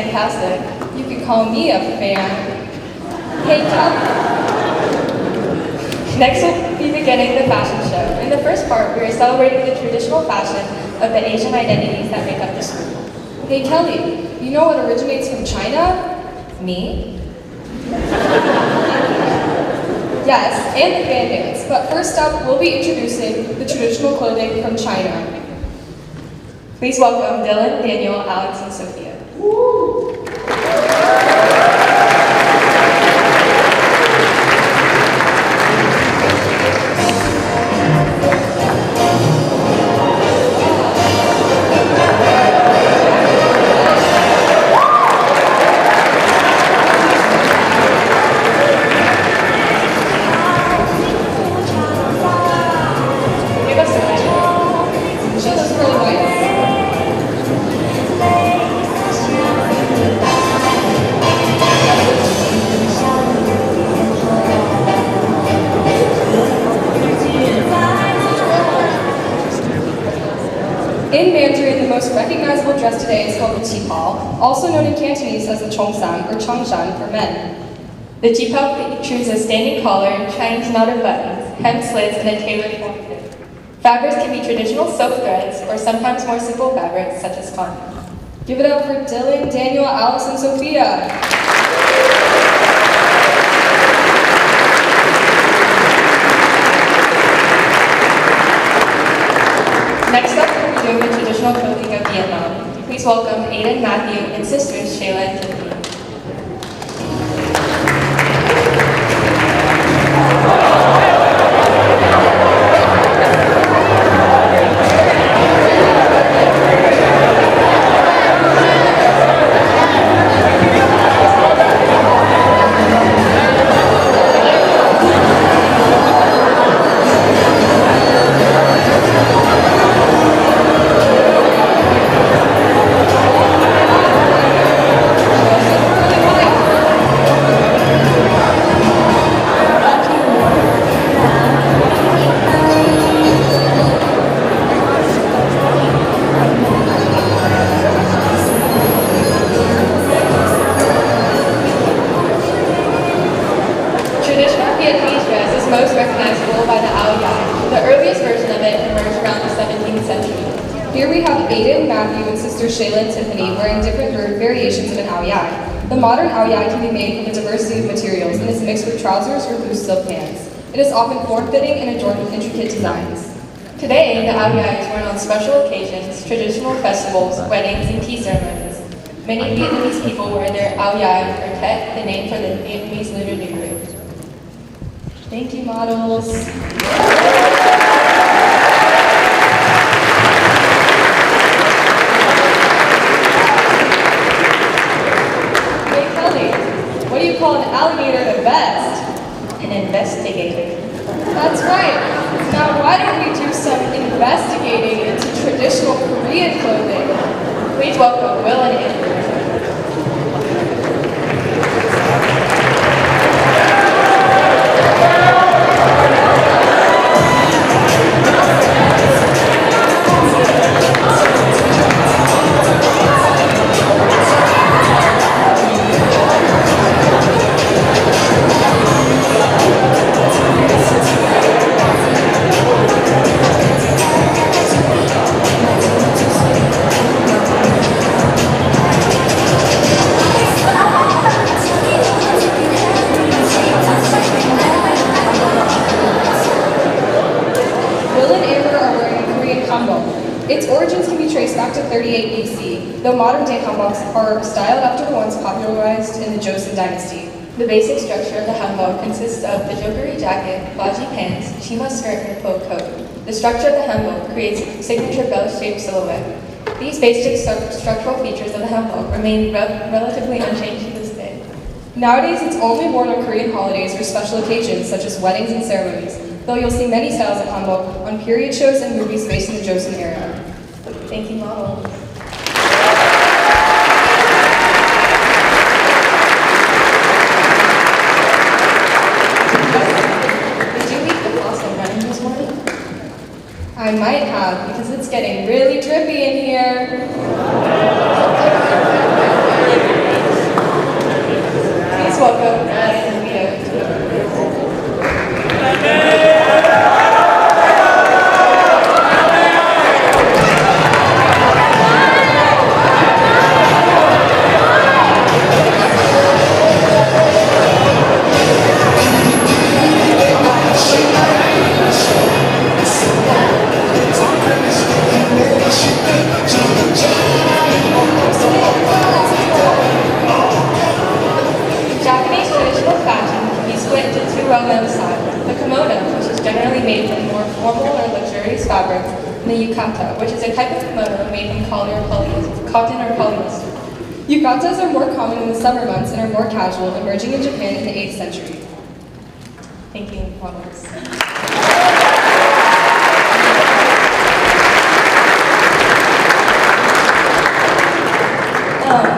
fantastic. You could call me a fan. Hey, Next we'll be beginning the fashion show. In the first part, we are celebrating the traditional fashion of the Asian identities that make up the school. Hey Kelly, you know what originates from China? Me? Yes, and the fan dance. But first up, we'll be introducing the traditional clothing from China. Please welcome Dylan, Daniel, Alex, and Sophia. Woo! In Mandarin, the most recognizable dress today is called the qipao, also known in Cantonese as the chongshan or chongshan for men. The qipao features a standing collar, Chinese knotted buttons, hem slits, and a tailored form fit. Fabrics can be traditional silk threads or sometimes more simple fabrics such as cotton. Give it up for Dylan, Daniel, Alex, and Sophia. Next up, we're doing the traditional clothing of Vietnam. Please welcome Aiden, Matthew, and sisters Shayla and Tiffany. Most recognizable by the ao dai. The earliest version of it emerged around the 17th century. Here we have Aiden, Matthew, and sister Shayla and Tiffany wearing different variations of an ao dai. The modern ao dai can be made from a diversity of materials and is mixed with trousers or loose silk pants. It is often form-fitting and adorned with intricate designs. Today, the ao dai is worn on special occasions, traditional festivals, weddings, and tea ceremonies. Many Vietnamese people wear their ao dai or Tet, the name for the Vietnamese Lunar New Year. Thank you, models. Hey, Kelly, what do you call an alligator at a vest? An investigator. That's right. Now, why don't we do some investigating into traditional Korean clothing? Please welcome Will and Andrew. Its origins can be traced back to 38 BC, though modern-day hanboks are styled after the ones popularized in the Joseon dynasty. The basic structure of the hanbok consists of the joguri jacket, baji pants, chima skirt, and cloak coat. The structure of the hanbok creates a signature bell-shaped silhouette. These basic structural features of the hanbok remain relatively unchanged to this day. Nowadays, it's only worn on Korean holidays or special occasions such as weddings and ceremonies, though you'll see many styles of hanbok on period shows and movies based in the Joseon era. Thank you, models. Did you leave the faucet running this morning? I might have, because it's getting really drippy in here. welcome Ryan and Leo. Japanese traditional fashion can be split into two well-known styles: the kimono, which is generally made from more formal or luxurious fabrics, and the yukata, which is a type of kimono made from cotton or polyester. Yukatas are more common in the summer months and are more casual, emerging in Japan in the 8th century. Thank you, models.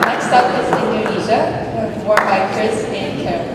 Next up is Indonesia, worn by Chris and Carol.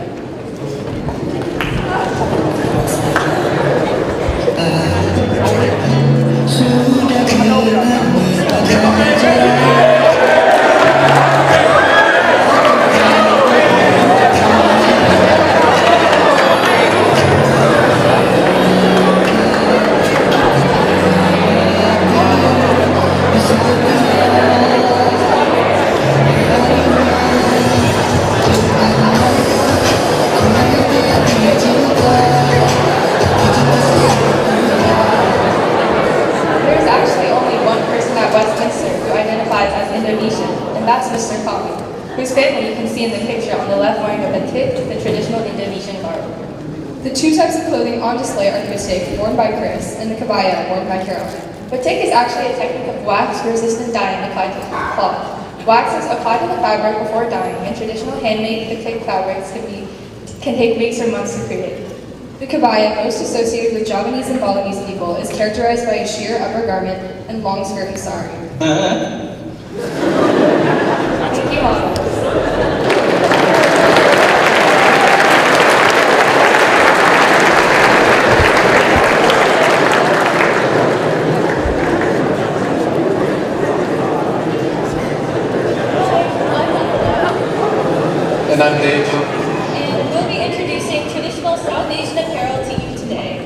There's actually only one person at Westminster who identifies as Indonesian, and that's Mr. Coffee, whose family you can see in the picture on the left wearing a batik, the traditional Indonesian garb. The two types of clothing on display are batik, worn by Chris, and the kebaya, worn by Carol. Batik is actually a technique of wax-resistant dyeing applied to cloth. Wax is applied to the fabric before dyeing, and traditional handmade batik fabrics can take weeks or months to create. The kebaya, most associated with Javanese and Balinese people, is characterized by a sheer upper garment and long skirt and sari. Thank you, models. And I'm Dave. And we'll be introducing traditional South Asian apparel to you today.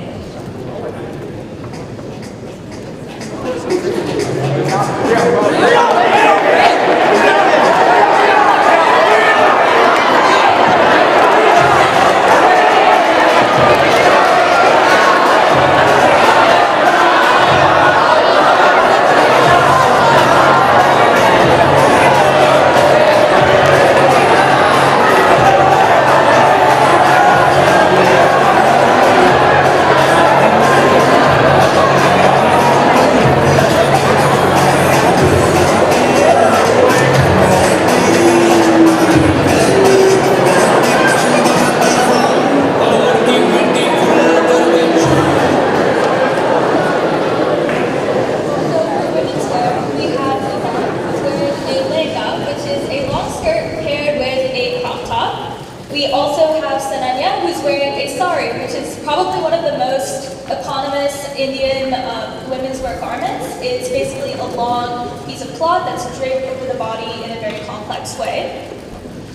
We also have Sananya, who's wearing a sari, which is probably one of the most eponymous Indian women's wear garments. It's basically a long piece of cloth that's draped over the body in a very complex way.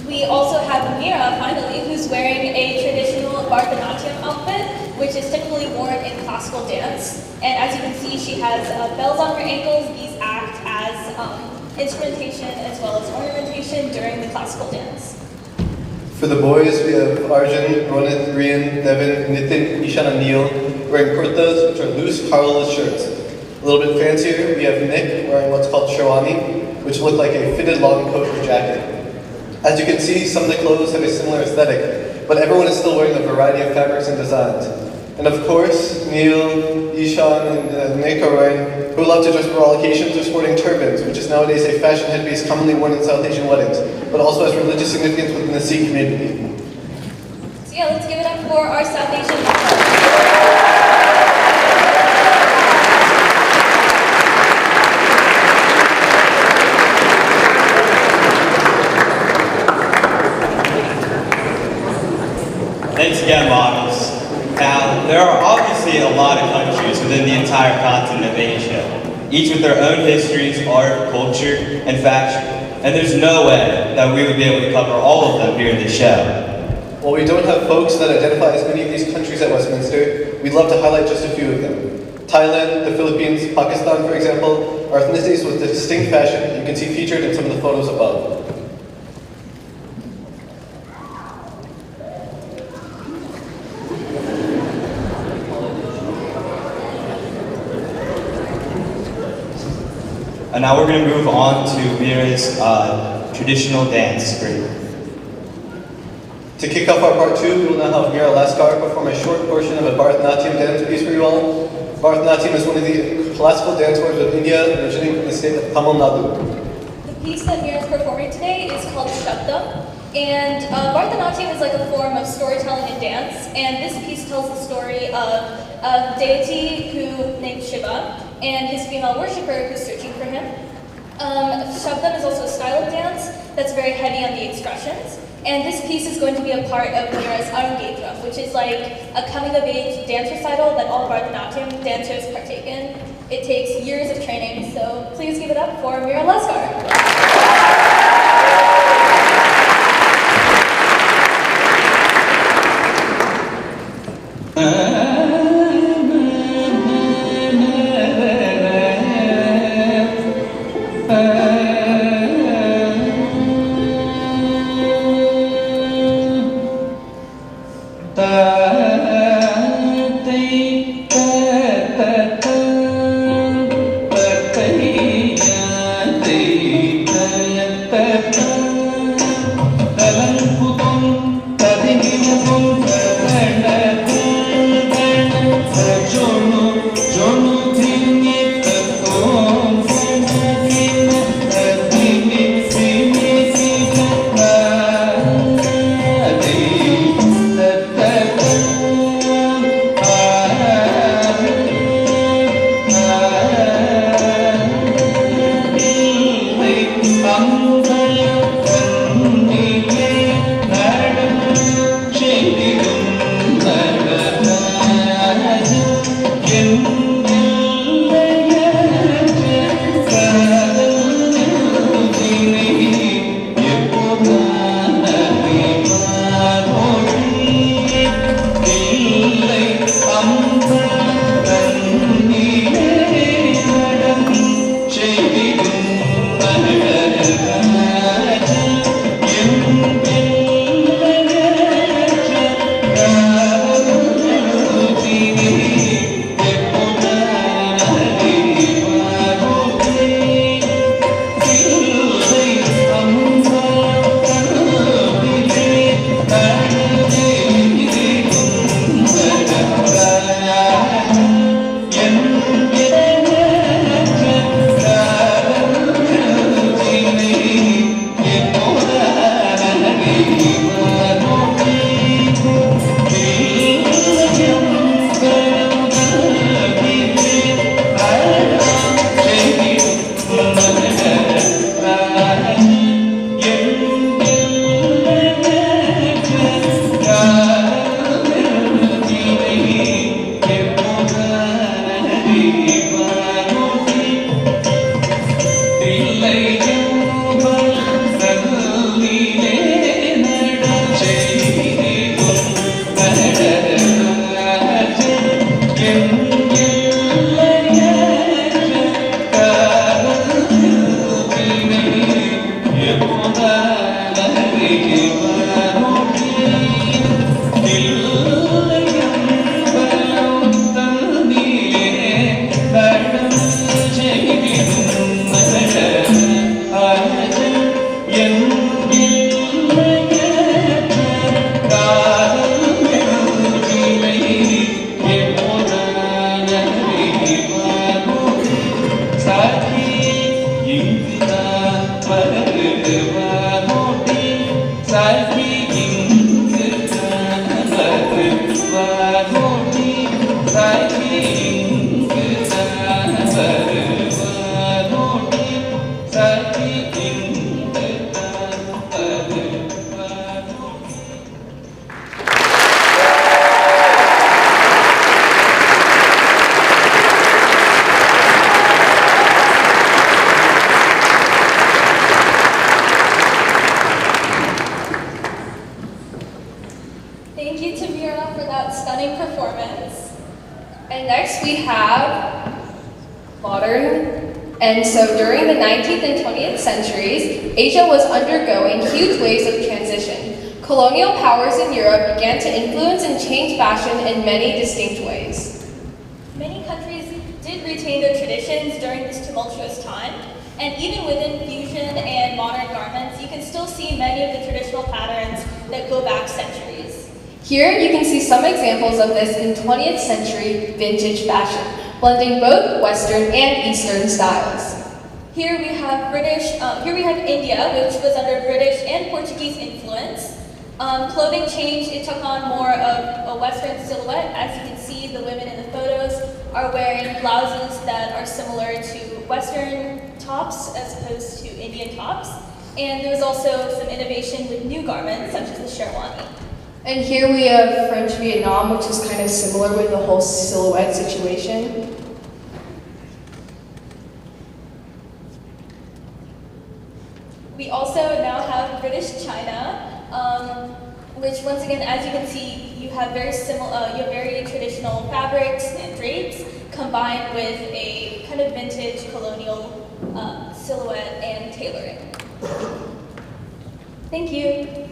We also have Meera, finally, who's wearing a traditional Bharatanatyam outfit, which is typically worn in classical dance. And as you can see, she has bells on her ankles. These act as instrumentation as well as ornamentation during the classical dance. For the boys, we have Arjun, Ronit, Rian, Devin, Nitin, Ishan, and Neil wearing kurtas, which are loose, collarless shirts. A little bit fancier, we have Nick wearing what's called sherwani, which look like a fitted long coat or jacket. As you can see, some of the clothes have a similar aesthetic, but everyone is still wearing a variety of fabrics and designs. And of course, Neil, Ishan, and Nick are wearing, who love to dress for all occasions, are sporting turbans, which is nowadays a fashion headpiece commonly worn in South Asian weddings, but also has religious significance within the Sikh community. So yeah, let's give it up for our South Asian models. Thanks again, models. Now, there are obviously a lot of countries within the entire continent of Asia, each with their own histories, art, culture, and fashion. And there's no way that we would be able to cover all of them here in this show. While we don't have folks that identify as many of these countries at Westminster, we'd love to highlight just a few of them. Thailand, the Philippines, Pakistan, for example, are ethnicities with a distinct fashion you can see featured in some of the photos above. And now we're going to move on to Mira's traditional dance group. To kick off our part 2, we will now have Mira Laskar perform a short portion of a Bharatanatyam dance piece for you all. Bharatanatyam is one of the classical dance forms of India, originating from the state of Tamil Nadu. The piece that Mira is performing today is called Shabda, and Bharatanatyam is like a form of storytelling and dance, and this piece tells the story of a deity named Shiva and his female worshipper who's searching for him. Shabdam is also a style of dance that's very heavy on the expressions. And this piece is going to be a part of Mira's Arangedram, which is like a coming-of-age dance recital that all Bharatanatyam dancers partake in. It takes years of training, so please give it up for Mira Laskar. have modern. And so during the 19th and 20th centuries, Asia was undergoing huge waves of transition. Colonial powers in Europe began to influence and change fashion in many distinct ways. Many countries did retain their traditions during this tumultuous time, and even within fusion and modern garments, you can still see many of the traditional patterns that go back centuries. Here you can see some examples of this in 20th century vintage fashion, blending both Western and Eastern styles. Here we have India, which was under British and Portuguese influence. Clothing changed, it took on more of a Western silhouette. As you can see, the women in the photos are wearing blouses that are similar to Western tops as opposed to Indian tops. And there was also some innovation with new garments, such as the sherwani. And here we have French Vietnam, which is kind of similar with the whole silhouette situation. We also now have British China, which once again, as you can see, you have very traditional fabrics and drapes combined with a kind of vintage colonial silhouette and tailoring. Thank you.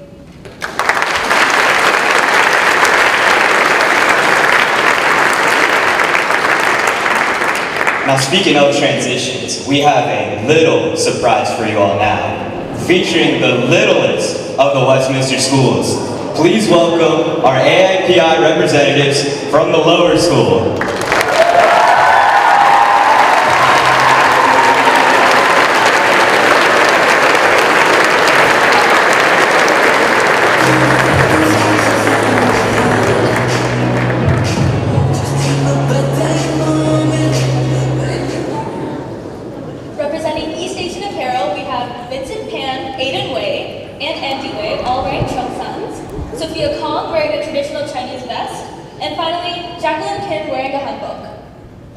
Now, speaking of transitions, we have a little surprise for you all now, featuring the littlest of the Westminster schools. Please welcome our AIPI representatives from the lower school.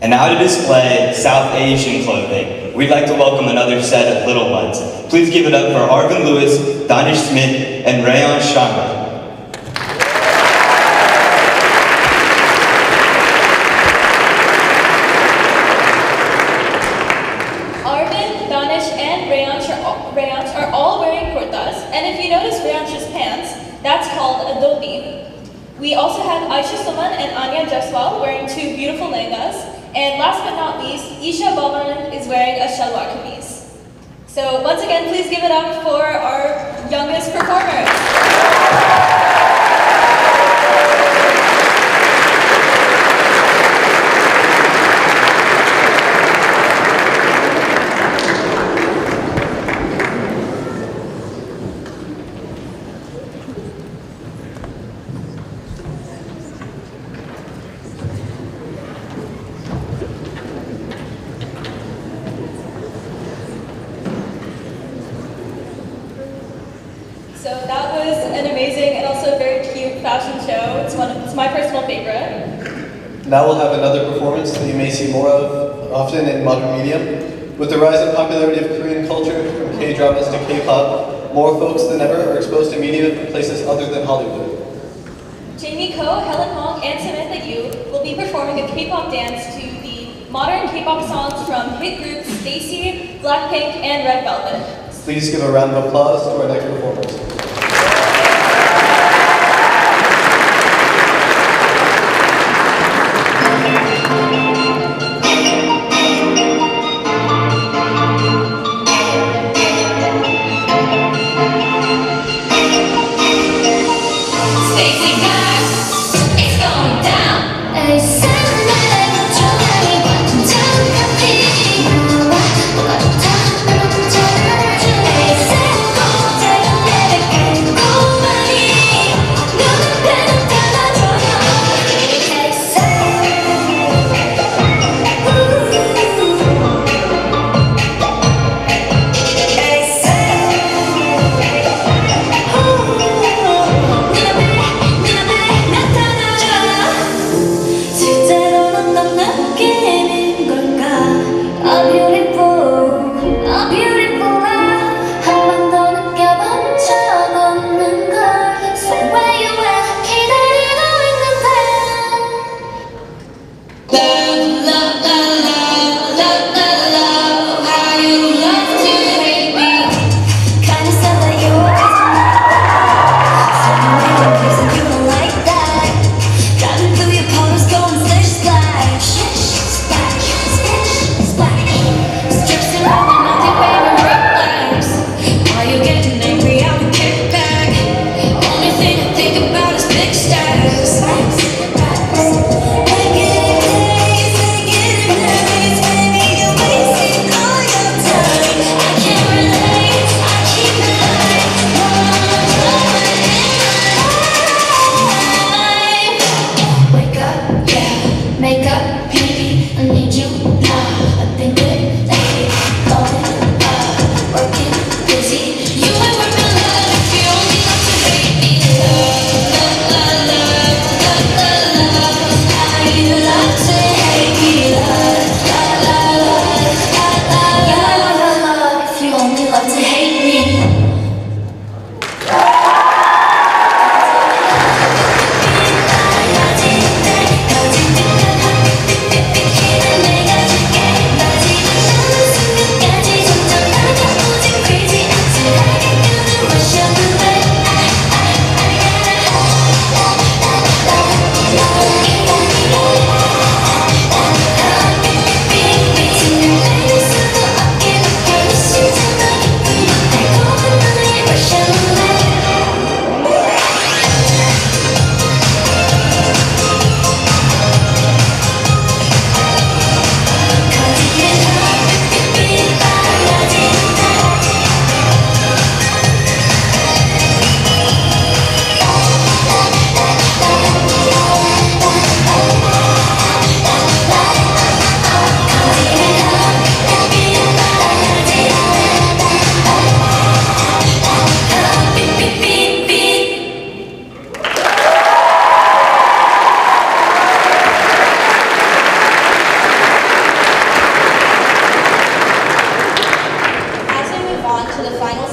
And now to display South Asian clothing, we'd like to welcome another set of little ones. Please give it up for Arvin Lewis, Danish Smith, and Rayon Sharma. Arvin, Danish, and Rayansh are all wearing kurtas, and if you notice Rayansh's pants, that's called a dhoti. We also have Aisha Suman and Anya Jaswal wearing two beautiful lehengas. And last but not least, Isha Balmaran is wearing a shalwar kameez. So once again, please give it up for our youngest performers. So that was an amazing and also very cute fashion show. It's my personal favorite. Now we'll have another performance that you may see more of often in modern media. With the rise in popularity of Korean culture, from K-dramas to K-pop, more folks than ever are exposed to media from places other than Hollywood. Jamie Ko, Helen Hong, and Samantha Yu will be performing a K-pop dance to the modern K-pop songs from hit groups Stacy, Blackpink, and Red Velvet. Please give a round of applause to our next performers. Hey,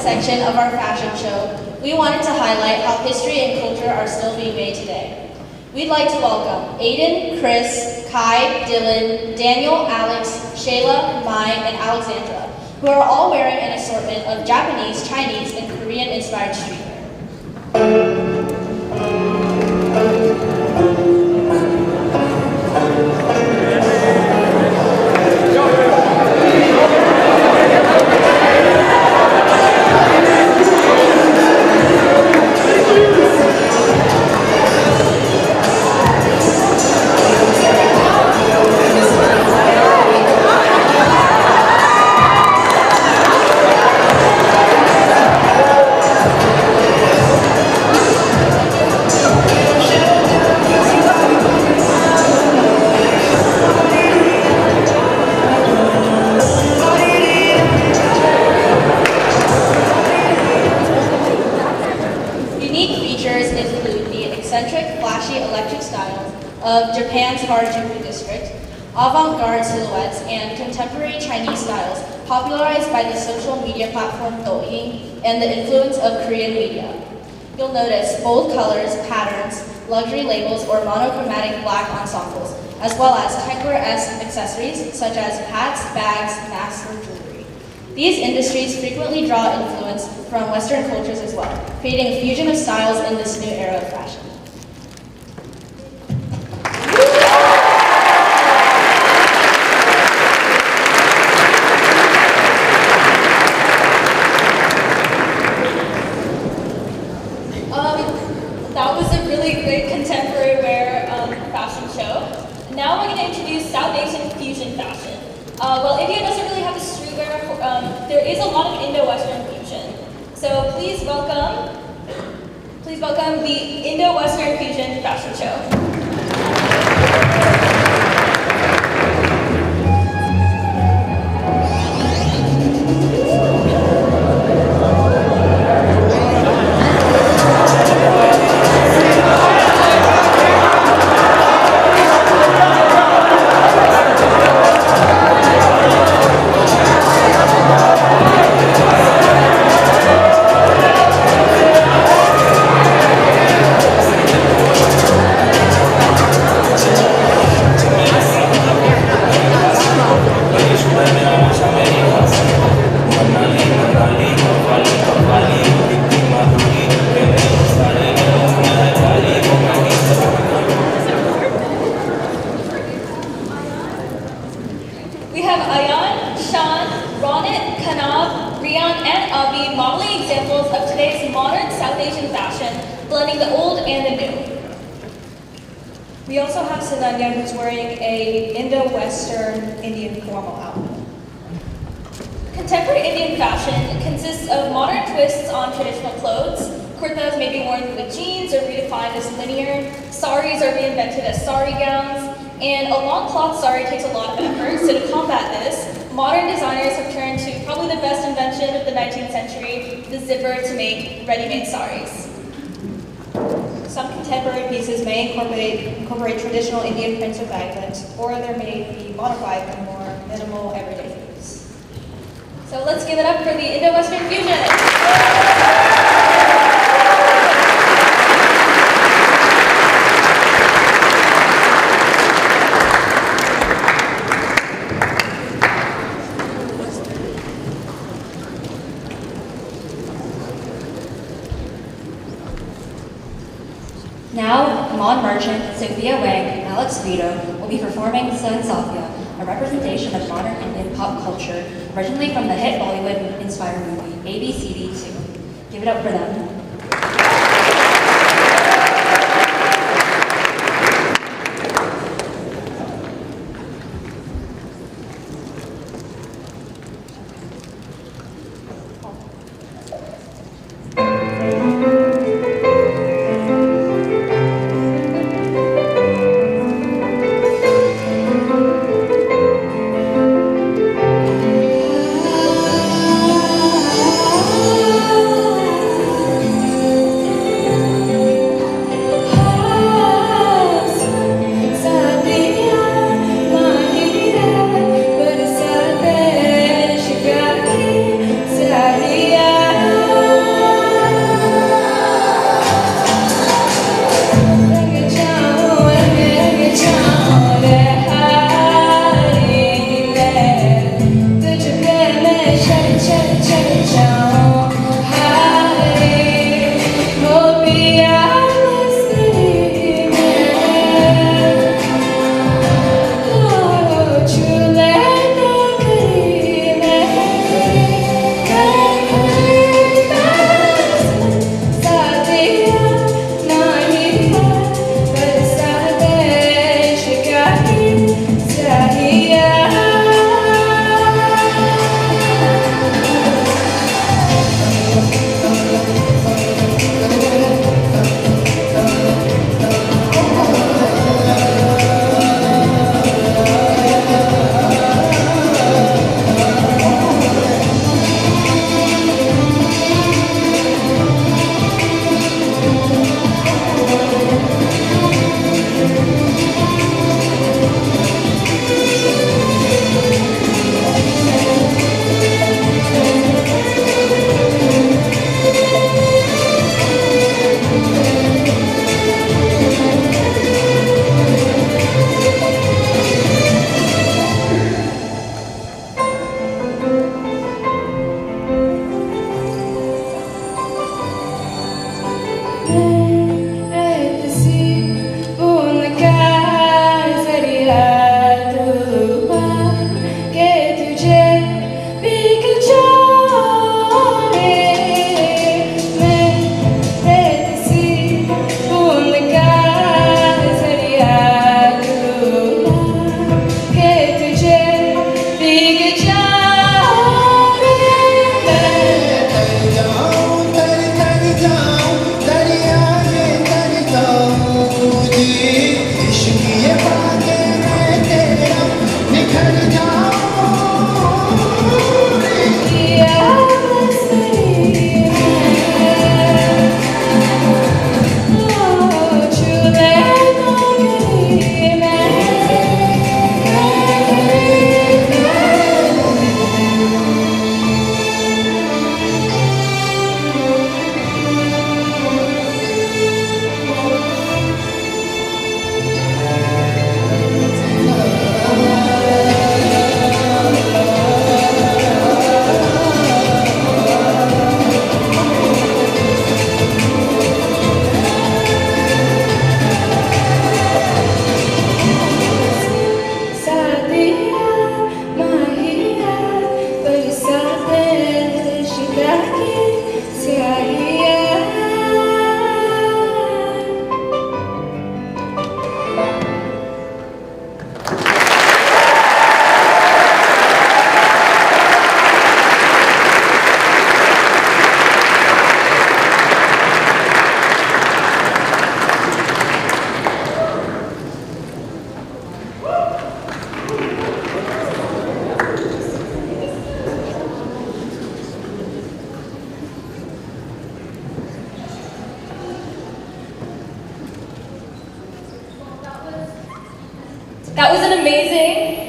section of our fashion show, we wanted to highlight how history and culture are still being made today. We'd like to welcome Aiden, Chris, Kai, Dylan, Daniel, Alex, Shayla, Mai, and Alexandra, who are all wearing an assortment of Japanese, Chinese, and Korean-inspired streetwear. Of Japan's Harajuku district, avant-garde silhouettes, and contemporary Chinese styles popularized by the social media platform Douyin and the influence of Korean media. You'll notice bold colors, patterns, luxury labels, or monochromatic black ensembles, as well as techwear-esque accessories such as hats, bags, masks, or jewelry. These industries frequently draw influence from Western cultures as well, creating a fusion of styles in this new era of fashion. That was a really great contemporary wear fashion show. Now we're going to introduce South Asian fusion fashion. Well, India doesn't really have a streetwear. There is a lot of Indo-Western fusion. So please welcome the Indo-Western fusion fashion show. We have Ayan, Shan, Ronit, Kanab, Rian, and Avi modeling examples of today's modern South Asian fashion, blending the old and the new. We also have Sananya, who's wearing a Indo-Western Indian formal outfit. Contemporary Indian fashion consists of modern twists on traditional clothes. Kurtas may be worn with jeans or redefined as linear. Saris are reinvented as sari gowns. And a long cloth sari takes a lot of effort, so to combat this, modern designers have turned to probably the best invention of the 19th century, the zipper, to make ready-made saris. Some contemporary pieces may incorporate traditional Indian prints or baglets, or they may be modified for more minimal everyday use. So let's give it up for the Indo-Western fusion. Now, Mon Merchant, Sophia Wang, and Alex Vito will be performing Sun Safia, a representation of modern Indian pop culture, originally from the hit Bollywood-inspired movie ABCD 2. Give it up for them.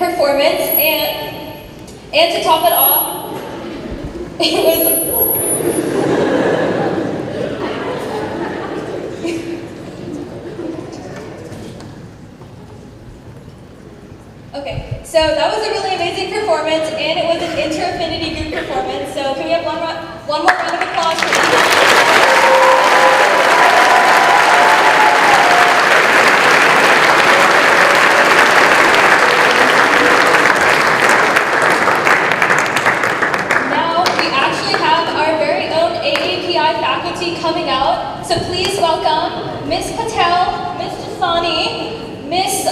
performance, and to top it off, it was. Okay, so that was a really amazing performance, and it was an inter-affinity group performance. So can we have one more round of applause for that? Now we actually have our very own AAPI faculty coming out. So please welcome Miss Patel, Miss Jasani, Miss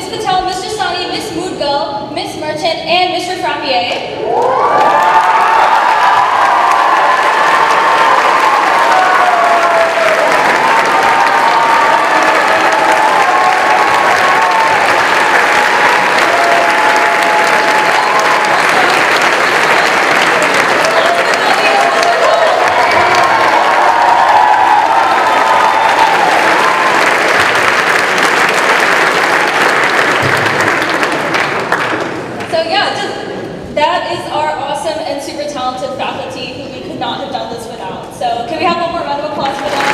Patel, Miss Jasani, Miss Moodgill, Miss Merchant, and Mr. Frappier. So yeah, that is our awesome and super talented faculty who we could not have done this without. So can we have one more round of applause for them?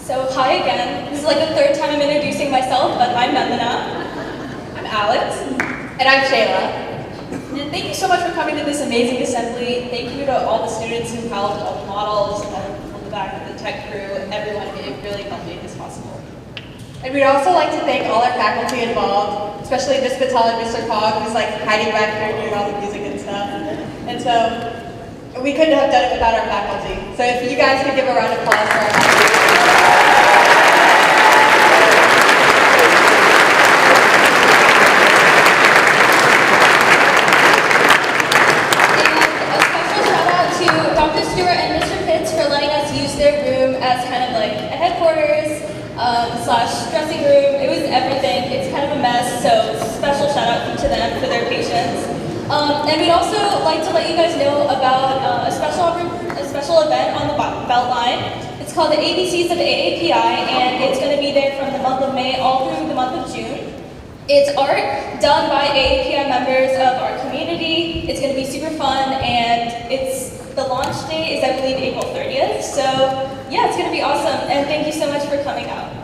So hi again. This is like the third time I'm introducing myself, but I'm Nandana. I'm Alex. And I'm Shayla. And thank you so much for coming to this amazing assembly. Thank you to all the students who helped, all the models, on the back of the tech crew, everyone who really helped make this possible. And we'd also like to thank all our faculty involved, especially Miss Patel and Mr. Cog, who's like hiding back here doing all the music and stuff. And so we couldn't have done it without our faculty. So if you guys could give a round of applause for our faculty. Dr. Stewart and Mr. Pitts for letting us use their room as kind of like a headquarters / dressing room. It was everything. It's kind of a mess, so special shout out to them for their patience. And we'd also like to let you guys know about a special event on the Beltline. It's called the ABCs of AAPI, and it's going to be there from the month of May all through the month of June. It's art done by AAPI members of our community. It's going to be super fun, and the launch date is, I believe, April 30th. So yeah, it's going to be awesome, and thank you so much for coming out.